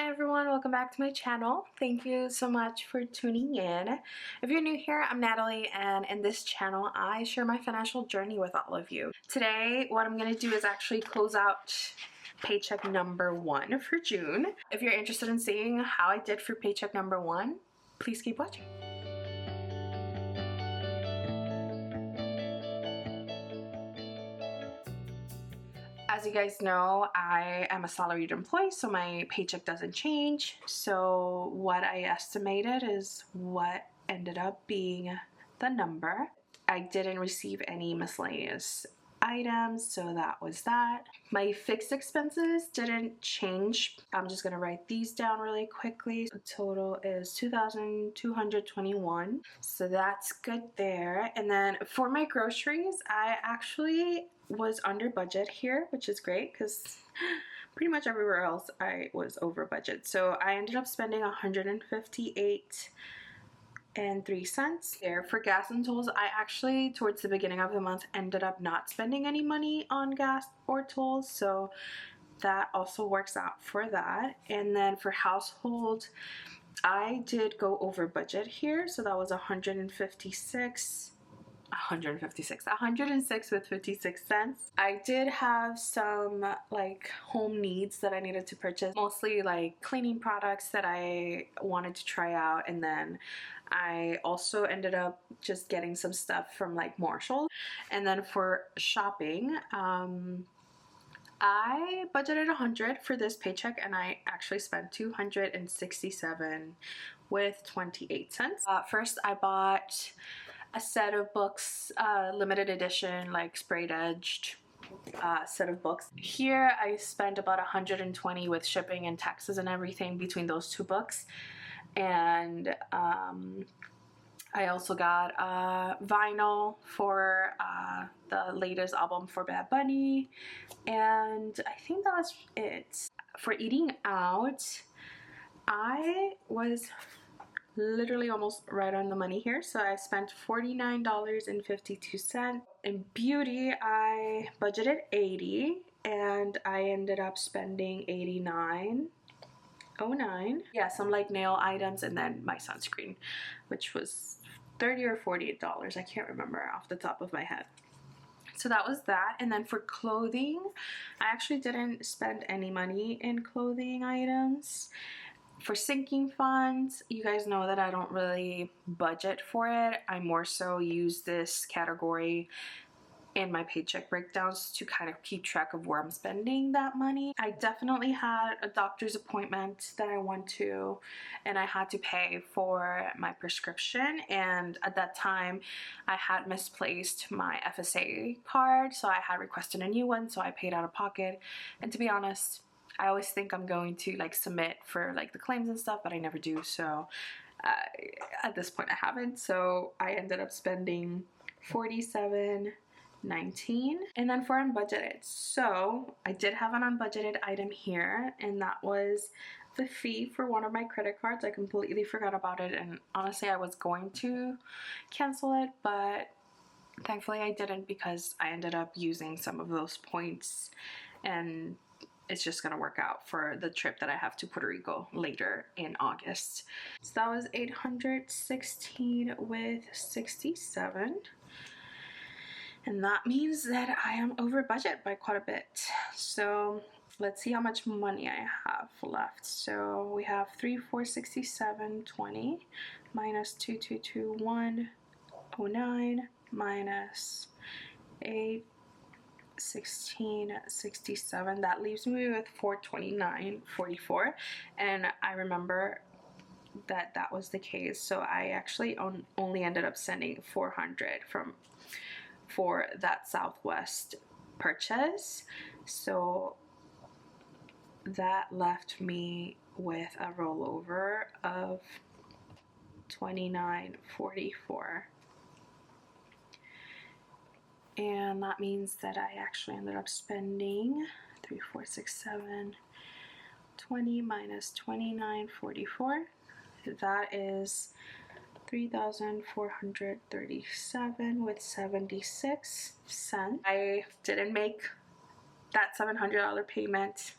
Hi everyone, welcome back to my channel. Thank you so much for tuning in. If you're new here, I'm Natalie, and in this channel I share my financial journey with all of you. Today what I'm going to do is actually close out paycheck number 1 for June. If you're interested in seeing how I did for paycheck number 1, please keep watching. As you guys know, I am a salaried employee, so my paycheck doesn't change. So what I estimated is what ended up being the number. I didn't receive any miscellaneous items, so that was that. My fixed expenses didn't change. I'm just gonna write these down really quickly. The total is $2,221, so that's good there. And then for my groceries, I actually was under budget here, which is great because pretty much everywhere else I was over budget. So I ended up spending $158.03 there. For gas and tolls, I actually towards the beginning of the month ended up not spending any money on gas or tolls, so that also works out for that. And then for household, I did go over budget here, so that was 106 with 56 cents. I did have some like home needs that I needed to purchase, mostly like cleaning products that I wanted to try out, and then I also ended up just getting some stuff from like Marshall. And then for shopping, I budgeted 100 for this paycheck and I actually spent 267 with 28 cents. First I bought a set of books, limited edition, like sprayed edged set of books. Here I spent about 120 with shipping and taxes and everything between those two books. And I also got vinyl for the latest album for Bad Bunny, and I think that was it. For eating out, I was literally almost right on the money here, so I spent $49.52. In beauty, I budgeted 80 and I ended up spending 89.09. Yeah, some like nail items and then my sunscreen, which was $30 or $48. I can't remember off the top of my head. So that was that. And then for clothing, I actually didn't spend any money in clothing items. For sinking funds, you guys know that I don't really budget for it. I more so use this category in my paycheck breakdowns to kind of keep track of where I'm spending that money. I definitely had a doctor's appointment that I went to, and I had to pay for my prescription, and at that time I had misplaced my FSA card, so I had requested a new one, so I paid out of pocket. And to be honest, I always think I'm going to like submit for like the claims and stuff, but I never do, so at this point I haven't. So I ended up spending $47.19. And then for unbudgeted, so I did have an unbudgeted item here, and that was the fee for one of my credit cards. I completely forgot about it, and honestly I was going to cancel it, but thankfully I didn't because I ended up using some of those points, and it's just gonna work out for the trip that I have to Puerto Rico later in August. So that was $816 with 67. And that means that I am over budget by quite a bit. So let's see how much money I have left. So we have 3,467.20 minus 2,221.09 minus 816.67. That leaves me with 429.44. And I remember that was the case. So I actually only ended up sending 400 for that Southwest purchase, so that left me with a rollover of $29.44, and that means that I actually ended up spending 3,467.20 minus $29.44. that is $3,437 with 76 cents. I didn't make that $700 payment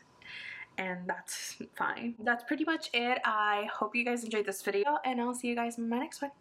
and that's fine. That's pretty much it. I hope you guys enjoyed this video, and I'll see you guys in my next one.